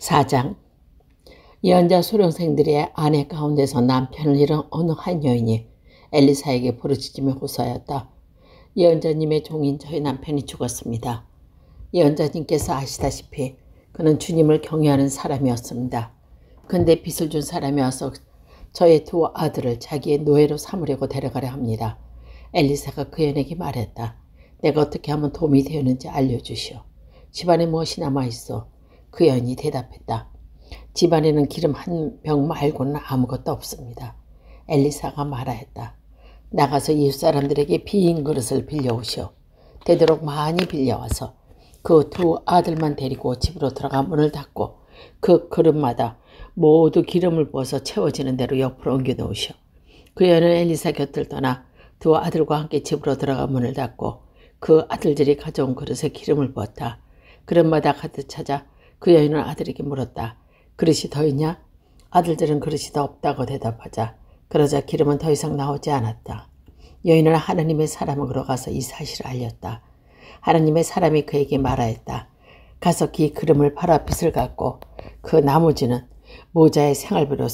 4장. 예언자 수령생들의 아내 가운데서 남편을 잃은 어느 한 여인이 엘리사에게 부르짖으며 호소하였다. 예언자님의 종인 저희 남편이 죽었습니다. 예언자님께서 아시다시피 그는 주님을 경외하는 사람이었습니다. 근데 빚을 준 사람이 와서 저의 두 아들을 자기의 노예로 삼으려고 데려가려 합니다. 엘리사가 그 여인에게 말했다. 내가 어떻게 하면 도움이 되었는지 알려주시오. 집안에 무엇이 남아있어? 그 여인이 대답했다. 집안에는 기름 한 병 말고는 아무것도 없습니다. 엘리사가 말하였다. 나가서 이웃 사람들에게 빈 그릇을 빌려오시오. 되도록 많이 빌려와서 그 두 아들만 데리고 집으로 들어가 문을 닫고 그 그릇마다 모두 기름을 부어서 채워지는 대로 옆으로 옮겨 놓으시오. 그 여인은 엘리사 곁을 떠나 두 아들과 함께 집으로 들어가 문을 닫고 그 아들들이 가져온 그릇에 기름을 부었다. 그릇마다 가득 찾아 그 여인은 아들에게 물었다. 그릇이 더 있냐? 아들들은 그릇이 더 없다고 대답하자 그러자 기름은 더 이상 나오지 않았다. 여인은 하나님의 사람으로 가서 이 사실을 알렸다. 하나님의 사람이 그에게 말하였다. 가서 그 기름을 팔아 빚을 갚고 그 나머지는 모자의 생활비로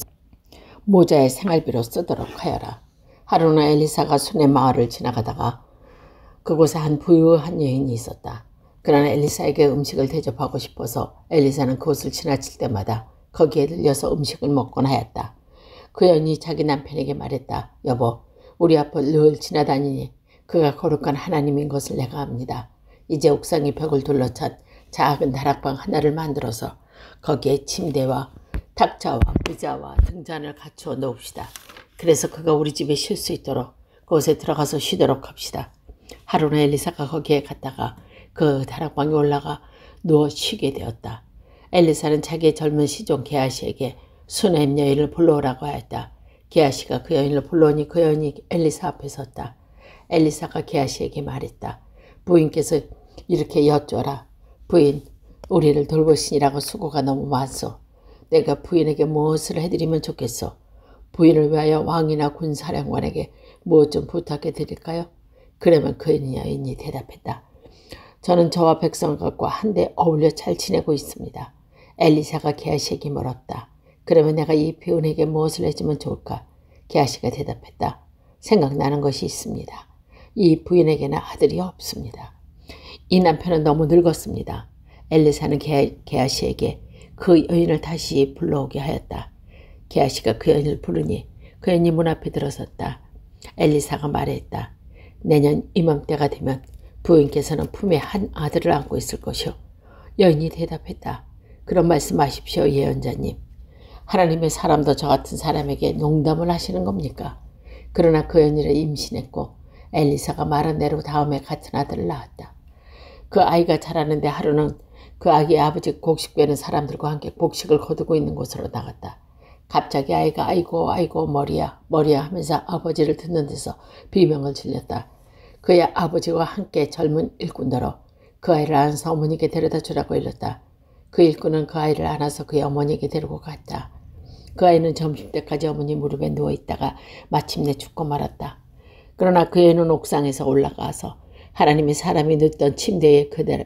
쓰도록 하여라. 하루는 엘리사가 수네 마을을 지나가다가 그곳에 한 부유한 여인이 있었다. 그러나 엘리사에게 음식을 대접하고 싶어서 엘리사는 그곳을 지나칠 때마다 거기에 들려서 음식을 먹곤 하였다. 그 여인이 자기 남편에게 말했다. 여보, 우리 앞을 늘 지나다니니 그가 거룩한 하나님인 것을 내가 압니다. 이제 옥상의 벽을 둘러찬 작은 다락방 하나를 만들어서 거기에 침대와 탁자와 의자와 등잔을 갖추어 놓읍시다. 그래서 그가 우리 집에 쉴 수 있도록 그곳에 들어가서 쉬도록 합시다. 하루는 엘리사가 거기에 갔다가 그 다락방에 올라가 누워 쉬게 되었다. 엘리사는 자기의 젊은 시종 게하시에게 수넴 여인을 불러오라고 하였다. 게하시가 그 여인을 불러오니 그 여인이 엘리사 앞에 섰다. 엘리사가 게하시에게 말했다. 부인께서 이렇게 여쭈어라. 부인, 우리를 돌보시니라고 수고가 너무 많소. 내가 부인에게 무엇을 해드리면 좋겠소. 부인을 위하여 왕이나 군사령관에게 무엇 좀 부탁해 드릴까요? 그러면 그 여인이 대답했다. 저는 저와 백성들과 한데 어울려 잘 지내고 있습니다. 엘리사가 게하시에게 물었다. 그러면 내가 이 부인에게 무엇을 해주면 좋을까? 게하시가 대답했다. 생각나는 것이 있습니다. 이 부인에게는 아들이 없습니다. 이 남편은 너무 늙었습니다. 엘리사는 게하시에게 그 여인을 다시 불러오게 하였다. 게하시가 그 여인을 부르니 그 여인이 문 앞에 들어섰다. 엘리사가 말했다. 내년 이맘때가 되면 부인께서는 품에 한 아들을 안고 있을 것이오. 여인이 대답했다. 그런 말씀하십시오, 예언자님. 하나님의 사람도 저 같은 사람에게 농담을 하시는 겁니까? 그러나 그 여인을 임신했고 엘리사가 말한 대로 다음에 같은 아들을 낳았다. 그 아이가 자라는데 하루는 그 아기의 아버지 곡식 베는 사람들과 함께 곡식을 거두고 있는 곳으로 나갔다. 갑자기 아이가 아이고 머리야 하면서 아버지를 듣는 데서 비명을 질렀다. 그의 아버지와 함께 젊은 일꾼더러 그 아이를 안아서 어머니에게 데려다 주라고 일렀다. 그 일꾼은 그 아이를 안아서 그의 어머니에게 데리고 갔다. 그 아이는 점심때까지 어머니 무릎에 누워있다가 마침내 죽고 말았다. 그러나 그 애는 옥상에서 올라가서 하나님의 사람이 눕던 침대에 그대로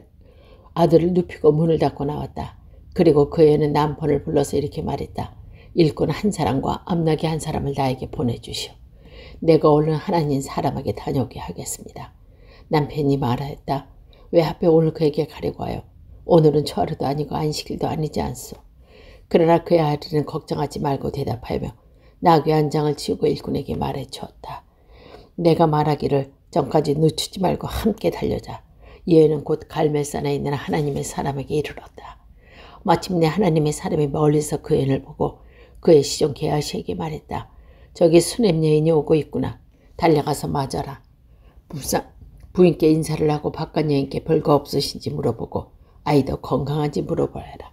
아들을 눕히고 문을 닫고 나왔다. 그리고 그 애는 남편을 불러서 이렇게 말했다. 일꾼 한 사람과 암나기 한 사람을 나에게 보내주시오. 내가 얼른 하나님 사람에게 다녀오게 하겠습니다. 남편이 말하였다. 왜 하필 오늘 그에게 가려고 하여? 오늘은 초하루도 아니고 안식일도 아니지 않소. 그러나 그의 아들은 걱정하지 말고 대답하며 나귀 한 장을 치우고 일꾼에게 말해 주었다. 내가 말하기를 전까지 늦추지 말고 함께 달려자. 이 애는 곧 갈멜산에 있는 하나님의 사람에게 이르렀다. 마침내 하나님의 사람이 멀리서 그 애를 보고 그의 시종 게하시에게 말했다. 저기 수넴 여인이 오고 있구나. 달려가서 맞아라. 부인께 인사를 하고 바깥 여인께 별거 없으신지 물어보고 아이도 건강한지 물어보아라.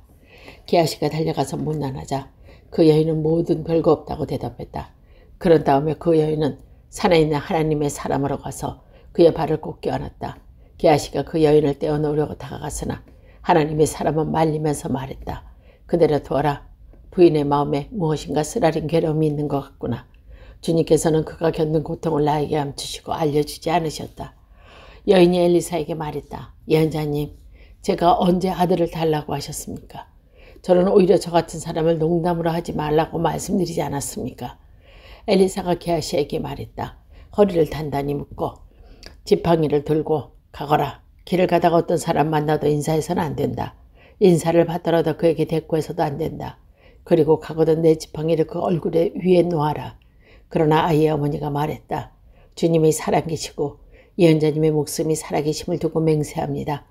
게하시가 달려가서 문안하자 그 여인은 모든 별거 없다고 대답했다. 그런 다음에 그 여인은 산에 있는 하나님의 사람으로 가서 그의 발을 꼭 껴안았다. 게하시가 그 여인을 떼어놓으려고 다가갔으나 하나님의 사람은 말리면서 말했다. 그대로 두어라. 부인의 마음에 무엇인가 쓰라린 괴로움이 있는 것 같구나. 주님께서는 그가 겪는 고통을 나에게 감추시고 알려주지 않으셨다. 여인이 엘리사에게 말했다. 예언자님, 제가 언제 아들을 달라고 하셨습니까? 저는 오히려 저 같은 사람을 농담으로 하지 말라고 말씀드리지 않았습니까? 엘리사가 게하시에게 말했다. 허리를 단단히 묶고 지팡이를 들고 가거라. 길을 가다가 어떤 사람 만나도 인사해서는 안 된다. 인사를 받더라도 그에게 대꾸해서도 안 된다. 그리고 가거든 내 지팡이를 그 얼굴에 위에 놓아라. 그러나 아이의 어머니가 말했다. 주님이 살아계시고 예언자님의 목숨이 살아계심을 두고 맹세합니다.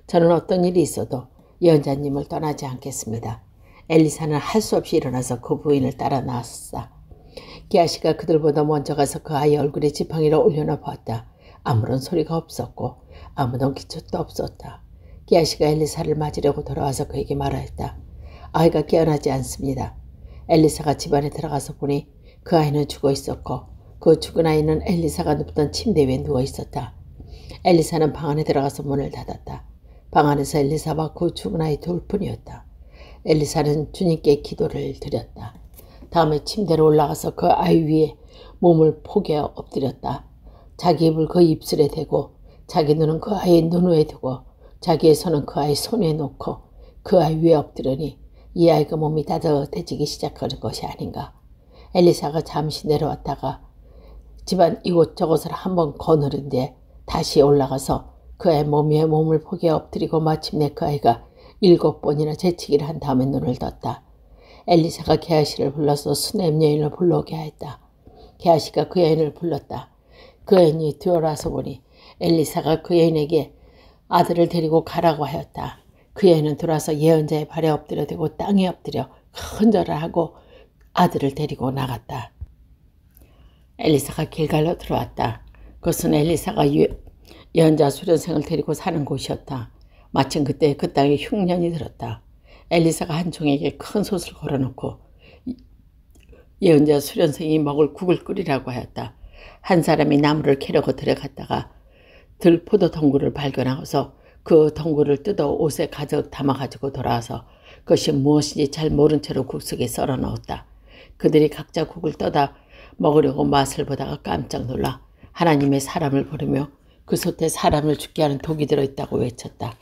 저는 어떤 일이 있어도 예언자님을 떠나지 않겠습니다. 엘리사는 할 수 없이 일어나서 그 부인을 따라 나왔다. 게하시가 그들보다 먼저 가서 그 아이의 얼굴에 지팡이를 올려놔 보았다. 아무런 소리가 없었고 아무런 기척도 없었다. 게하시가 엘리사를 맞으려고 돌아와서 그에게 말하였다. 아이가 깨어나지 않습니다. 엘리사가 집안에 들어가서 보니 그 아이는 죽어 있었고 그 죽은 아이는 엘리사가 눕던 침대 위에 누워 있었다. 엘리사는 방 안에 들어가서 문을 닫았다. 방 안에서 엘리사와 그 죽은 아이 둘뿐이었다. 엘리사는 주님께 기도를 드렸다. 다음에 침대로 올라가서 그 아이 위에 몸을 포개 엎드렸다. 자기 입을 그 입술에 대고 자기 눈은 그 아이의 눈 위에 두고 자기의 손은 그 아이 손에 놓고 그 아이 위에 엎드리니 이 아이가 몸이 따뜻해지기 시작하는 것이 아닌가. 엘리사가 잠시 내려왔다가 집안 이곳저곳을 한번 거느린 뒤에 다시 올라가서 그 아이 몸 위에 몸을 포개 엎드리고 마침내 그 아이가 7번이나 재치기를 한 다음에 눈을 떴다. 엘리사가 게하시를 불러서 수넴 여인을 불러오게 하였다. 게하시가 그 여인을 불렀다. 그 여인이 들어와서 보니 엘리사가 그 여인에게 아들을 데리고 가라고 하였다. 그 여인은 들어와서 예언자의 발에 엎드려 대고 땅에 엎드려 큰 절을 하고 아들을 데리고 나갔다. 엘리사가 길갈로 들어왔다. 그것은 엘리사가 예언자 수련생을 데리고 사는 곳이었다. 마침 그때 그 땅에 흉년이 들었다. 엘리사가 한 종에게 큰 솥을 걸어놓고 예언자 수련생이 먹을 국을 끓이라고 하였다. 한 사람이 나무를 캐려고 들어갔다가 들포도 덩굴을 발견하고서 그 덩굴을 뜯어 옷에 가득 담아가지고 돌아와서 그것이 무엇인지 잘 모른 채로 국 속에 썰어 넣었다. 그들이 각자 국을 떠다 먹으려고 맛을 보다가 깜짝 놀라 하나님의 사람을 부르며 그 솥에 사람을 죽게 하는 독이 들어있다고 외쳤다.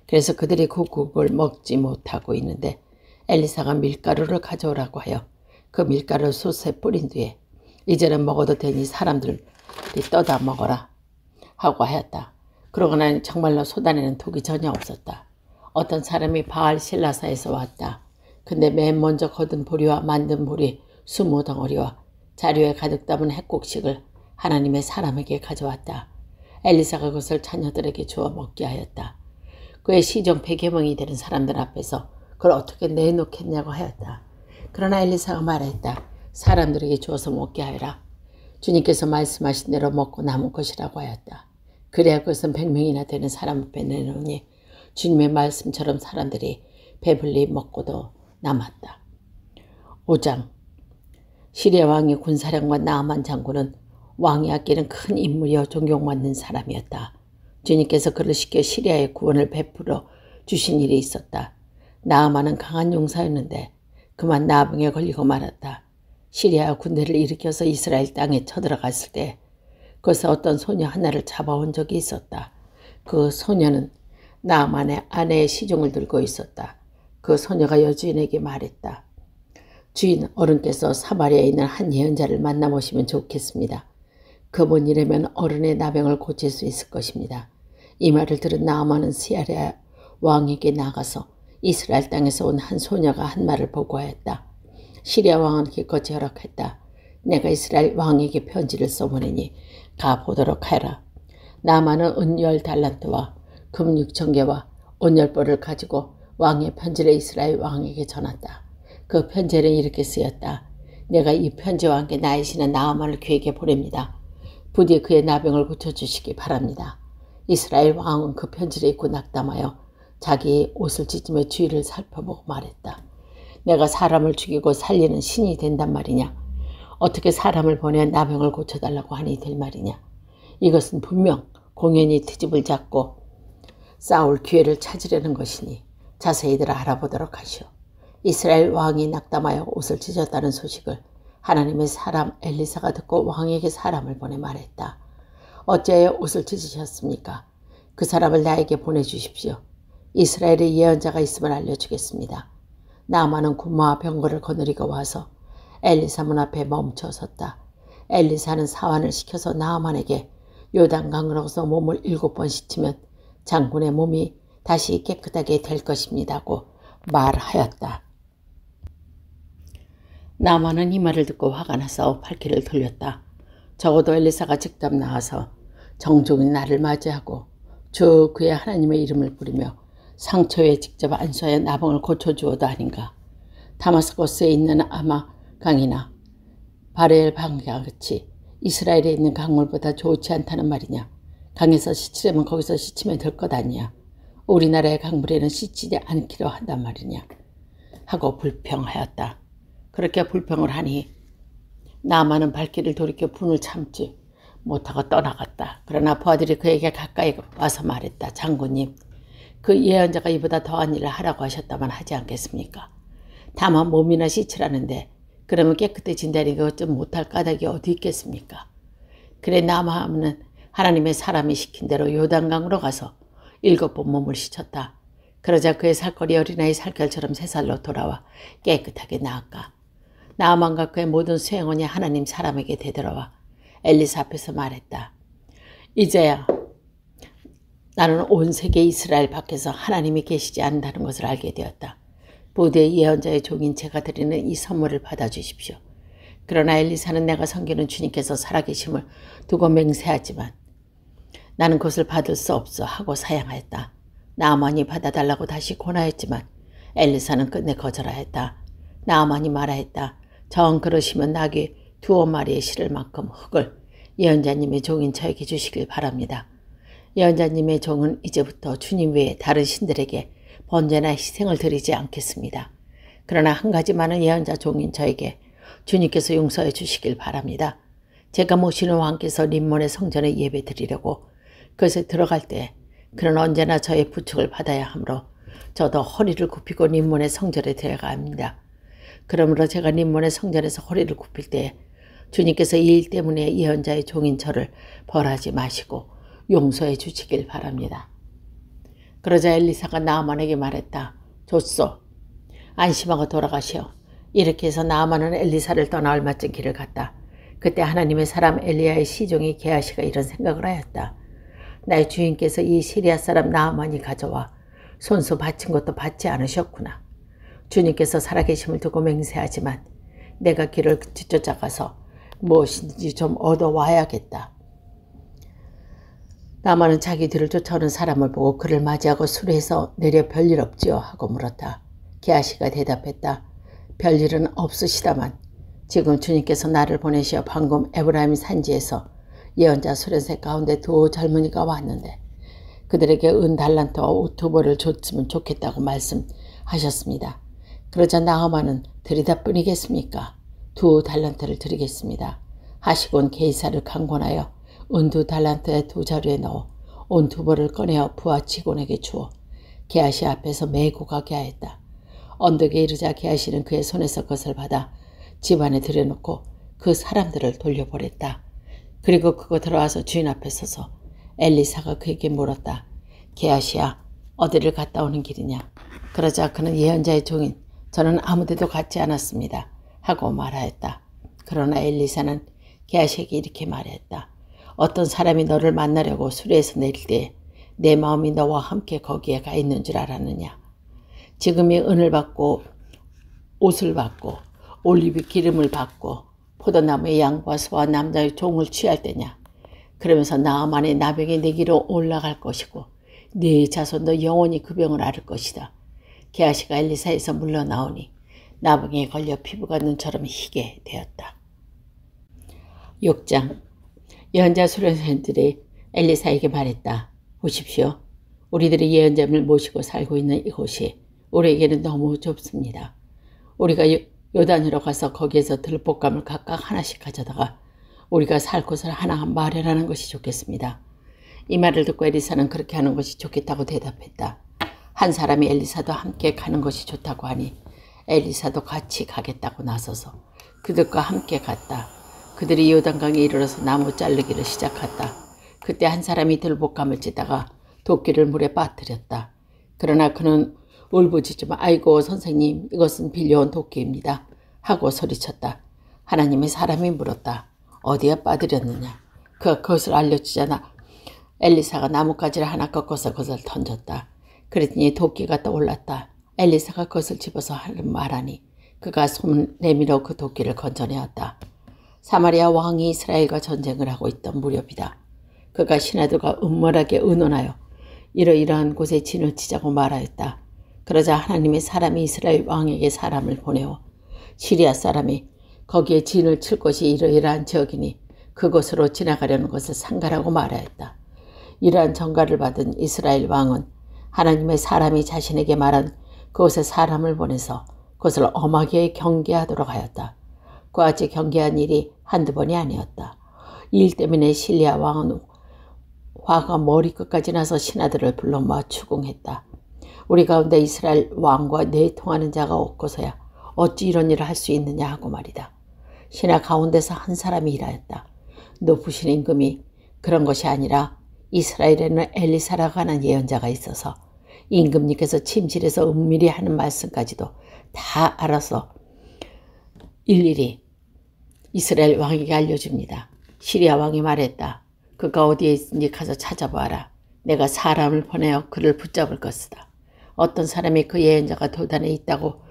그래서 그들이 그 국을 먹지 못하고 있는데 엘리사가 밀가루를 가져오라고 하여 그 밀가루를 솥에 뿌린 뒤에 이제는 먹어도 되니 사람들이 떠다 먹어라 하고 하였다. 그러고 나니 정말로 솥 안에는 독이 전혀 없었다. 어떤 사람이 바알 실라사에서 왔다. 근데 맨 먼저 거둔 보리와 만든 보리 20덩어리와 자루에 가득 담은 핵곡식을 하나님의 사람에게 가져왔다. 엘리사가 그것을 자녀들에게 주어 먹게 하였다. 그의 시종 폐계명이 되는 사람들 앞에서 그걸 어떻게 내놓겠냐고 하였다. 그러나 엘리사가 말했다. 사람들에게 주어서 먹게 하여라. 주님께서 말씀하신 대로 먹고 남은 것이라고 하였다. 그래야 그것은 100명이나 되는 사람 앞에 내놓으니 주님의 말씀처럼 사람들이 배불리 먹고도 남았다. 5장 시리아 왕의 군사령관 나아만 장군은 왕이 아끼는 큰 인물이여 존경받는 사람이었다. 주님께서 그를 시켜 시리아의 구원을 베풀어 주신 일이 있었다. 나아만은 강한 용사였는데 그만 나병에 걸리고 말았다. 시리아 군대를 일으켜서 이스라엘 땅에 쳐들어갔을 때 그것에 어떤 소녀 하나를 잡아온 적이 있었다. 그 소녀는 나아만의 아내의 시종을 들고 있었다. 그 소녀가 여주인에게 말했다. 주인, 어른께서 사마리아에 있는 한 예언자를 만나보시면 좋겠습니다. 그분이라면 어른의 나병을 고칠 수 있을 것입니다. 이 말을 들은 나아만은 시리아 왕에게 나가서 이스라엘 땅에서 온 한 소녀가 한 말을 보고하였다. 시리아 왕은 기껏 허락했다. 내가 이스라엘 왕에게 편지를 써보내니 가보도록 하라. 나아만은 은 10달란트와 금 6,000개와 옷 10벌을 가지고 왕의 편지를 이스라엘 왕에게 전했다. 그 편지는 이렇게 쓰였다. 내가 이 편지와 함께 나의 신은 나아만을 그에게 보냅니다. 부디 그의 나병을 고쳐주시기 바랍니다. 이스라엘 왕은 그 편지를 읽고 낙담하여 자기 옷을 찢으며 주위를 살펴보고 말했다. 내가 사람을 죽이고 살리는 신이 된단 말이냐? 어떻게 사람을 보내 나병을 고쳐달라고 하니 될 말이냐? 이것은 분명 공연히 트집을 잡고 싸울 기회를 찾으려는 것이니 자세히들 알아보도록 하시오. 이스라엘 왕이 낙담하여 옷을 찢었다는 소식을 하나님의 사람 엘리사가 듣고 왕에게 사람을 보내 말했다. 어찌하여 옷을 찢으셨습니까? 그 사람을 나에게 보내주십시오. 이스라엘에 예언자가 있음을 알려주겠습니다. 나아만은 구마와 병거를 거느리고 와서 엘리사 문 앞에 멈춰 섰다. 엘리사는 사환을 시켜서 나아만에게 요단강으로서 몸을 7번 씻으면 장군의 몸이 다시 깨끗하게 될 것입니다고 말하였다. 나아만은 이 말을 듣고 화가 나서 발길을 돌렸다. 적어도 엘리사가 직접 나와서 정중히 나를 맞이하고 주 그의 하나님의 이름을 부르며 상처에 직접 안수하여 나병을 고쳐주어도 아닌가. 다마스커스에 있는 아마 강이나 바레엘 강같이 이스라엘에 있는 강물보다 좋지 않다는 말이냐. 강에서 씻으려면 거기서 씻으면 될 것 아니야. 우리나라의 강물에는 씻지 않기로 한단 말이냐 하고 불평하였다. 그렇게 불평을 하니 나아만은 발길을 돌이켜 분을 참지 못하고 떠나갔다. 그러나 부하들이 그에게 가까이 와서 말했다. 장군님, 그 예언자가 이보다 더한 일을 하라고 하셨다만 하지 않겠습니까? 다만 몸이나 씻으라는데 그러면 깨끗해진다니까 어쩜 못할 까닭이 어디 있겠습니까? 그래 나아만은 하나님의 사람이 시킨 대로 요단강으로 가서 7번 몸을 씻었다. 그러자 그의 살걸이 어린아이 살결처럼 새살로 돌아와 깨끗하게 나았다. 나아만과 그의 모든 수행원이 하나님 사람에게 되돌아와 엘리사 앞에서 말했다. 이제야 나는 온 세계 이스라엘 밖에서 하나님이 계시지 않는다는 것을 알게 되었다. 부대의 예언자의 종인 제가 드리는 이 선물을 받아주십시오. 그러나 엘리사는 내가 섬기는 주님께서 살아계심을 두고 맹세하지만 나는 그것을 받을 수 없어 하고 사양하였다. 나아만이 받아달라고 다시 권하였지만 엘리사는 끝내 거절하였다. 나아만이 말하였다. 정 그러시면 나귀 2마리의 실을 만큼 흙을 예언자님의 종인 저에게 주시길 바랍니다. 예언자님의 종은 이제부터 주님 외에 다른 신들에게 번제나 희생을 드리지 않겠습니다. 그러나 한 가지만은 예언자 종인 저에게 주님께서 용서해 주시길 바랍니다. 제가 모시는 왕께서 림몬의 성전에 예배 드리려고 그것에 들어갈 때 그는 언제나 저의 부축을 받아야 하므로 저도 허리를 굽히고 림몬의 성전에 들어가야 합니다. 그러므로 제가 림몬의 성전에서 허리를 굽힐 때 주님께서 이 일 때문에 예언자의 종인 저를 벌하지 마시고 용서해 주시길 바랍니다. 그러자 엘리사가 나아만에게 말했다. 좋소. 안심하고 돌아가시오. 이렇게 해서 나아만은 엘리사를 떠나 얼마쯤 길을 갔다. 그때 하나님의 사람 엘리야의 시종이 게하시가 이런 생각을 하였다. 나의 주인께서 이 시리아 사람 나아만이 가져와 손수 바친 것도 받지 않으셨구나. 주님께서 살아계심을 두고 맹세하지만 내가 길을 뒤쫓아가서 무엇인지 좀 얻어와야겠다. 나아만은 자기 뒤를 쫓아오는 사람을 보고 그를 맞이하고 수리해서 내려 별일 없지요 하고 물었다. 게하시가 대답했다. 별일은 없으시다만 지금 주님께서 나를 보내시어 방금 에브라임 산지에서 예언자 수련세 가운데 2 젊은이가 왔는데 그들에게 달란트와 옷 2벌을 줬으면 좋겠다고 말씀하셨습니다. 그러자 나아만은 드리다 뿐이겠습니까? 2 달란트를 드리겠습니다. 하시곤 게이사를 강권하여 2 달란트의 2 자루에 넣어 온 2벌을 꺼내어 부하 직원에게 주어 게하시 앞에서 메고 가게 하였다. 언덕에 이르자 게하시는 그의 손에서 그것을 받아 집안에 들여놓고 그 사람들을 돌려보냈다. 그리고 그거 들어와서 주인 앞에 서서 엘리사가 그에게 물었다. 게하시야, 어디를 갔다 오는 길이냐? 그러자 그는 예언자의 종인 저는 아무데도 갔지 않았습니다 하고 말하였다. 그러나 엘리사는 게하시에게 이렇게 말했다. 어떤 사람이 너를 만나려고 수레에서 내릴 때 내 마음이 너와 함께 거기에 가 있는 줄 알았느냐? 지금이 은을 받고 옷을 받고 올리브 기름을 받고 포도나무의 양과 소와 남자의 종을 취할 때냐? 그러면서 나아만의 나병이 내기로 올라갈 것이고 네 자손도 영원히 그 병을 앓을 것이다. 게하시가 엘리사에서 물러나오니 나병에 걸려 피부가 눈처럼 희게 되었다. 6장. 예언자 수련사들이 엘리사에게 말했다. 보십시오. 우리들이 예언자를 모시고 살고 있는 이곳이 우리에게는 너무 좁습니다. 우리가 요단으로 가서 거기에서 들볶감을 각각 하나씩 가져다가 우리가 살 곳을 하나 마련하는 것이 좋겠습니다. 이 말을 듣고 엘리사는 그렇게 하는 것이 좋겠다고 대답했다. 한 사람이 엘리사도 함께 가는 것이 좋다고 하니 엘리사도 같이 가겠다고 나서서 그들과 함께 갔다. 그들이 요단강에 이르러서 나무 자르기를 시작했다. 그때 한 사람이 들볶감을 찌다가 도끼를 물에 빠뜨렸다. 그러나 그는 울부짖으며 아이고 선생님 이것은 빌려온 도끼입니다 하고 소리쳤다. 하나님의 사람이 물었다. 어디에 빠뜨렸느냐. 그가 그것을 알려주자나 엘리사가 나뭇가지를 하나 꺾어서 그것을 던졌다. 그랬더니 도끼가 떠올랐다. 엘리사가 그것을 집어서 말하니 그가 손을 내밀어 그 도끼를 건져내었다. 사마리아 왕이 이스라엘과 전쟁을 하고 있던 무렵이다. 그가 신하들과 음모하게 의논하여 이러이러한 곳에 진을 치자고 말하였다. 그러자 하나님의 사람이 이스라엘 왕에게 사람을 보내어 시리아 사람이 거기에 진을 칠 것이 이러이러한 지역이니 그곳으로 지나가려는 것을 상가라고 말하였다. 이러한 전가를 받은 이스라엘 왕은 하나님의 사람이 자신에게 말한 그곳에 사람을 보내서 그것을 엄하게 경계하도록 하였다. 그와 같이 경계한 일이 한두 번이 아니었다. 이 일 때문에 시리아 왕은 화가 머리끝까지 나서 신하들을 불러 모아 추궁했다. 우리 가운데 이스라엘 왕과 내통하는 자가 없고서야 어찌 이런 일을 할 수 있느냐 하고 말이다. 신하 가운데서 한 사람이 일하였다. 높으신 임금이 그런 것이 아니라 이스라엘에는 엘리사라고 하는 예언자가 있어서 임금님께서 침실에서 은밀히 하는 말씀까지도 다 알아서 일일이 이스라엘 왕에게 알려줍니다. 시리아 왕이 말했다. 그가 어디에 있는지 가서 찾아보아라. 내가 사람을 보내어 그를 붙잡을 것이다. 어떤 사람이 그 예언자가 도단에 있다고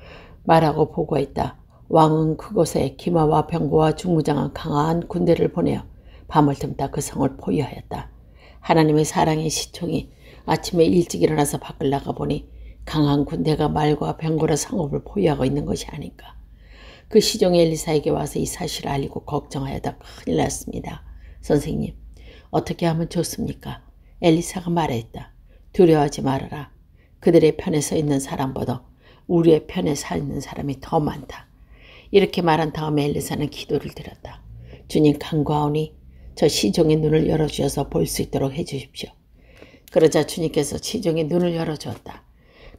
말하고 보고했다. 왕은 그곳에 기마와 병거와 중무장한 강한 군대를 보내어 밤을 틈타 그 성을 포위하였다. 하나님의 사랑의 시총이 아침에 일찍 일어나서 밖을 나가보니 강한 군대가 말과 병거로 성읍을 포위하고 있는 것이 아닌가. 그 시종이 엘리사에게 와서 이 사실을 알리고 걱정하여다 큰일 났습니다. 선생님, 어떻게 하면 좋습니까? 엘리사가 말했다. 두려워하지 말아라. 그들의 편에 서 있는 사람보다 우리의 편에 서 있는 사람이 더 많다. 이렇게 말한 다음에 엘리사는 기도를 드렸다. 주님 간구하오니 저 시종의 눈을 열어주셔서 볼 수 있도록 해주십시오. 그러자 주님께서 시종의 눈을 열어주었다.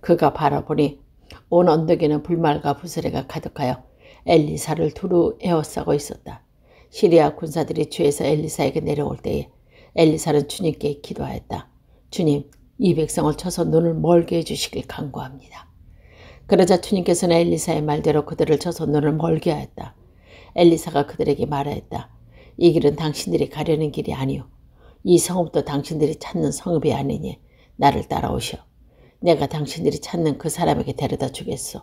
그가 바라보니 온 언덕에는 불말과 부스레가 가득하여 엘리사를 두루 에워싸고 있었다. 시리아 군사들이 주에서 엘리사에게 내려올 때에 엘리사는 주님께 기도하였다. 주님, 이 백성을 쳐서 눈을 멀게 해주시길 간구합니다. 그러자 주님께서는 엘리사의 말대로 그들을 쳐서 눈을 멀게 하였다. 엘리사가 그들에게 말하였다. 이 길은 당신들이 가려는 길이 아니오. 이 성읍도 당신들이 찾는 성읍이 아니니 나를 따라오시오. 내가 당신들이 찾는 그 사람에게 데려다 주겠소.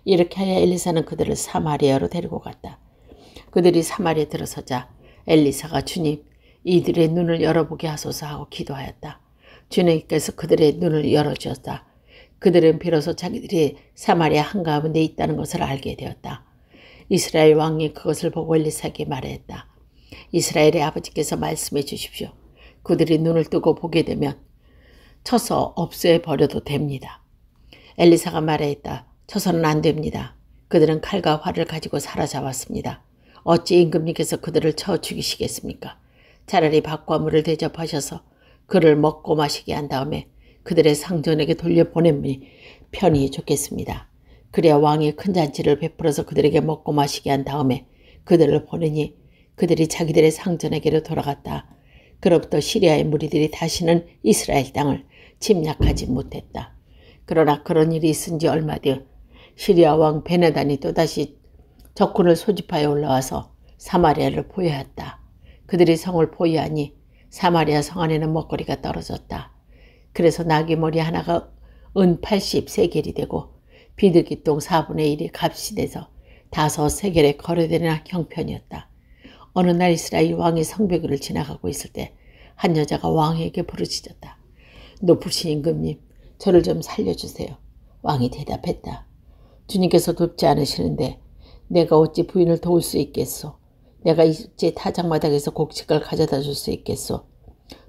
이렇게 하여 엘리사는 그들을 사마리아로 데리고 갔다. 그들이 사마리아에 들어서자 엘리사가 주님, 이들의 눈을 열어보게 하소서 하고 기도하였다. 주님께서 그들의 눈을 열어주었다. 그들은 비로소 자기들이 사마리아 한가운데 있다는 것을 알게 되었다. 이스라엘 왕이 그것을 보고 엘리사에게 말했다. 이스라엘의 아버지께서 말씀해 주십시오. 그들이 눈을 뜨고 보게 되면 쳐서 없애 버려도 됩니다. 엘리사가 말했다. 쳐서는 안 됩니다. 그들은 칼과 활을 가지고 사로잡았습니다. 어찌 임금님께서 그들을 쳐 죽이시겠습니까? 차라리 밥과 물을 대접하셔서 그를 먹고 마시게 한 다음에 그들의 상전에게 돌려보내면 편히 좋겠습니다. 그래야 왕이 큰 잔치를 베풀어서 그들에게 먹고 마시게 한 다음에 그들을 보내니 그들이 자기들의 상전에게로 돌아갔다. 그로부터 시리아의 무리들이 다시는 이스라엘 땅을 침략하지 못했다. 그러나 그런 일이 있은 지 얼마 뒤 시리아 왕 베나단이 또다시 적군을 소집하여 올라와서 사마리아를 포위하였다. 그들이 성을 포위하니 사마리아 성 안에는 먹거리가 떨어졌다. 그래서 나귀머리 하나가 은 80세겔이 되고 비둘기똥 4분의 1이 값이 돼서 5세겔에 거래되는 형편이었다. 어느 날 이스라엘 왕이 성벽을 지나가고 있을 때 한 여자가 왕에게 부르짖었다. 높으신 임금님, 저를 좀 살려주세요. 왕이 대답했다. 주님께서 돕지 않으시는데 내가 어찌 부인을 도울 수 있겠소? 내가 어찌 타작마당에서 곡식을 가져다 줄 수 있겠소?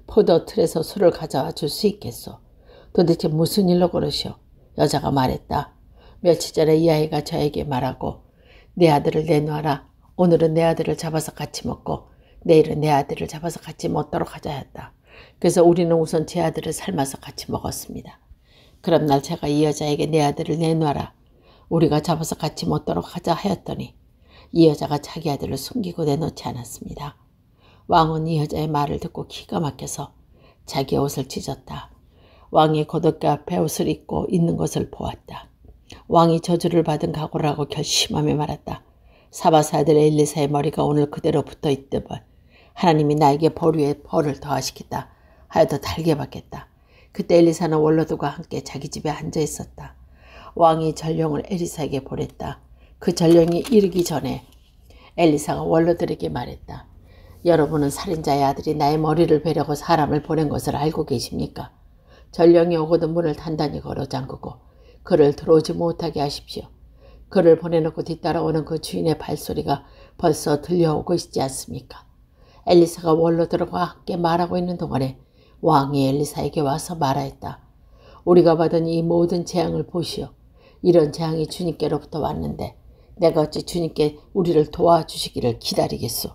포도 틀에서 술을 가져와 줄 수 있겠소? 도대체 무슨 일로 그러시오? 여자가 말했다. 며칠 전에 이 아이가 저에게 말하고 내 아들을 내놓아라. 오늘은 내 아들을 잡아서 같이 먹고 내일은 내 아들을 잡아서 같이 먹도록 하자 했다. 그래서 우리는 우선 제 아들을 삶아서 같이 먹었습니다. 그럼 날 제가 이 여자에게 내 아들을 내놔라. 우리가 잡아서 같이 먹도록 하자 하였더니 이 여자가 자기 아들을 숨기고 내놓지 않았습니다. 왕은 이 여자의 말을 듣고 기가 막혀서 자기의 옷을 찢었다. 왕이 겉옷개 앞에 옷을 입고 있는 것을 보았다. 왕이 저주를 받은 각오라고 결심하며 말았다. 사바스 아들 엘리사의 머리가 오늘 그대로 붙어 있더니 하나님이 나에게 벌 위에 벌을 더하시겠다 하여도 달게 받겠다. 그때 엘리사는 원로들과 함께 자기 집에 앉아 있었다. 왕이 전령을 엘리사에게 보냈다. 그 전령이 이르기 전에 엘리사가 원로들에게 말했다. 여러분은 살인자의 아들이 나의 머리를 베려고 사람을 보낸 것을 알고 계십니까? 전령이 오거든 문을 단단히 걸어 잠그고 그를 들어오지 못하게 하십시오. 그를 보내놓고 뒤따라오는 그 주인의 발소리가 벌써 들려오고 있지 않습니까? 엘리사가 원로들과 함께 말하고 있는 동안에 왕이 엘리사에게 와서 말하였다. 우리가 받은 이 모든 재앙을 보시오. 이런 재앙이 주님께로부터 왔는데 내가 어찌 주님께 우리를 도와주시기를 기다리겠소.